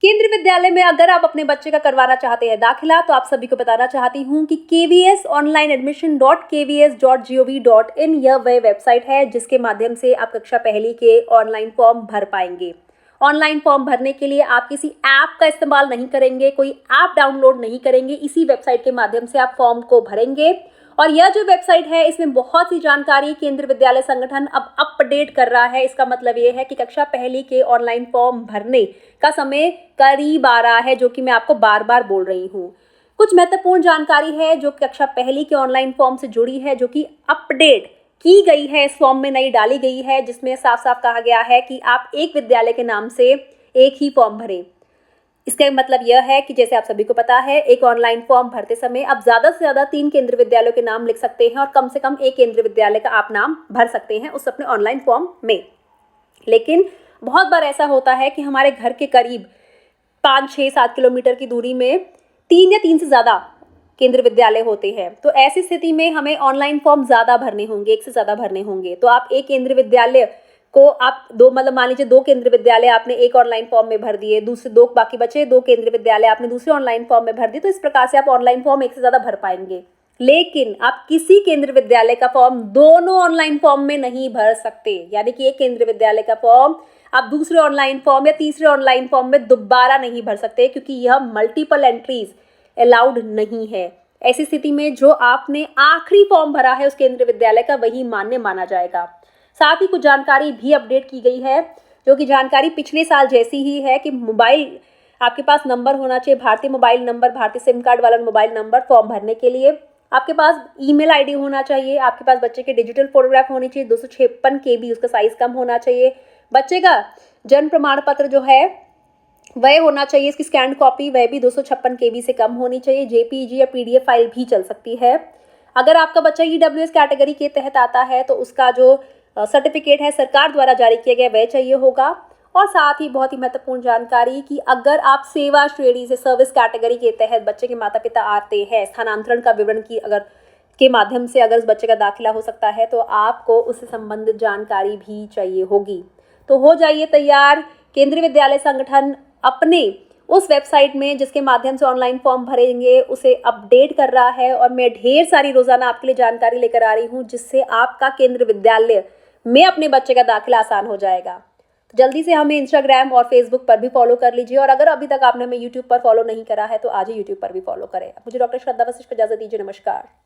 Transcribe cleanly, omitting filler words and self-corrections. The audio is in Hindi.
केंद्रीय विद्यालय में अगर आप अपने बच्चे का करवाना चाहते हैं दाखिला, तो आप सभी को बताना चाहती हूँ कि kvsonlineadmission.kvs.gov.in यह वह वेबसाइट है जिसके माध्यम से आप कक्षा पहली के ऑनलाइन फॉर्म भर पाएंगे। ऑनलाइन फॉर्म भरने के लिए आप किसी ऐप का इस्तेमाल नहीं करेंगे, कोई ऐप डाउनलोड नहीं करेंगे, इसी वेबसाइट के माध्यम से आप फॉर्म को भरेंगे। और यह जो वेबसाइट है इसमें बहुत सी जानकारी केंद्रीय विद्यालय संगठन अब अपडेट कर रहा है। इसका मतलब ये है कि कक्षा पहली के ऑनलाइन फॉर्म भरने का समय करीब आ रहा है, जो कि मैं आपको बार बार बोल रही हूँ। कुछ महत्वपूर्ण जानकारी है जो कक्षा पहली के ऑनलाइन फॉर्म से जुड़ी है, जो कि अपडेट की गई है, इस फॉर्म में नई डाली गई है, जिसमें साफ साफ कहा गया है कि आप एक विद्यालय के नाम से एक ही फॉर्म भरें। इसका मतलब यह है कि जैसे आप सभी को पता है, एक ऑनलाइन फॉर्म भरते समय आप ज़्यादा से ज़्यादा 3 केंद्रीय विद्यालयों के नाम लिख सकते हैं और कम से कम एक केंद्रीय विद्यालय का आप नाम भर सकते हैं उस अपने ऑनलाइन फॉर्म में। लेकिन बहुत बार ऐसा होता है कि हमारे घर के करीब 5, 6, 7 किलोमीटर की दूरी में 3 या 3 से ज़्यादा केंद्रीय विद्यालय होते हैं। तो ऐसी स्थिति में हमें ऑनलाइन फॉर्म ज़्यादा भरने होंगे, एक से ज़्यादा भरने होंगे। तो आप एक केंद्रीय विद्यालय को आप मान लीजिए 2 केंद्रीय विद्यालय आपने एक ऑनलाइन फॉर्म में भर दिए, दूसरे 2 बाकी बचे 2 केंद्रीय विद्यालय आपने दूसरे ऑनलाइन फॉर्म में भर दिए। तो इस प्रकार से आप ऑनलाइन फॉर्म एक से ज़्यादा भर पाएंगे। लेकिन आप किसी केंद्रीय विद्यालय का फॉर्म दोनों ऑनलाइन फॉर्म में नहीं भर सकते। यानी कि एक केंद्रीय विद्यालय का फॉर्म आप दूसरे ऑनलाइन फॉर्म या तीसरे ऑनलाइन फॉर्म में दोबारा नहीं भर सकते, क्योंकि यह मल्टीपल एंट्रीज अलाउड नहीं है। ऐसी स्थिति में जो आपने आखिरी फॉर्म भरा है उस केंद्रीय विद्यालय का, वही मान्य माना जाएगा। साथ ही कुछ जानकारी भी अपडेट की गई है, जो कि जानकारी पिछले साल जैसी ही है कि मोबाइल आपके पास नंबर होना चाहिए, भारतीय मोबाइल नंबर, भारतीय सिम कार्ड वाला मोबाइल नंबर फॉर्म भरने के लिए। आपके पास ईमेल आईडी होना चाहिए, आपके पास बच्चे के डिजिटल फोटोग्राफ होनी चाहिए, 256 KB उसका साइज कम होना चाहिए। बच्चे का जन्म प्रमाण पत्र जो है वह होना चाहिए, इसकी स्कैन कॉपी वह भी 256 KB से कम होनी चाहिए। JPG या PDF फाइल भी चल सकती है। अगर आपका बच्चा EWS कैटेगरी के तहत आता है तो उसका जो सर्टिफिकेट है सरकार द्वारा जारी किया गया वह चाहिए होगा। और साथ ही बहुत ही महत्वपूर्ण जानकारी कि अगर आप सेवा श्रेणी से सर्विस कैटेगरी के तहत बच्चे के माता पिता आते हैं, स्थानांतरण का विवरण की अगर के माध्यम से अगर उस बच्चे का दाखिला हो सकता है, तो आपको उससे संबंधित जानकारी भी चाहिए होगी। तो हो जाइए तैयार। केंद्रीय विद्यालय संगठन अपने उस वेबसाइट में जिसके माध्यम से ऑनलाइन फॉर्म भरेंगे उसे अपडेट कर रहा है, और मैं ढेर सारी रोजाना आपके लिए जानकारी लेकर आ रही हूँ, जिससे आपका केंद्रीय विद्यालय में अपने बच्चे का दाखिला आसान हो जाएगा। तो जल्दी से हमें इंस्टाग्राम और फेसबुक पर भी फॉलो कर लीजिए, और अगर अभी तक आपने हमें यूट्यूब पर फॉलो नहीं करा है तो आज ही यूट्यूब पर भी फॉलो करें। मुझे डॉक्टर श्रद्धा वशिष्ठ को इजाजत दीजिए। नमस्कार।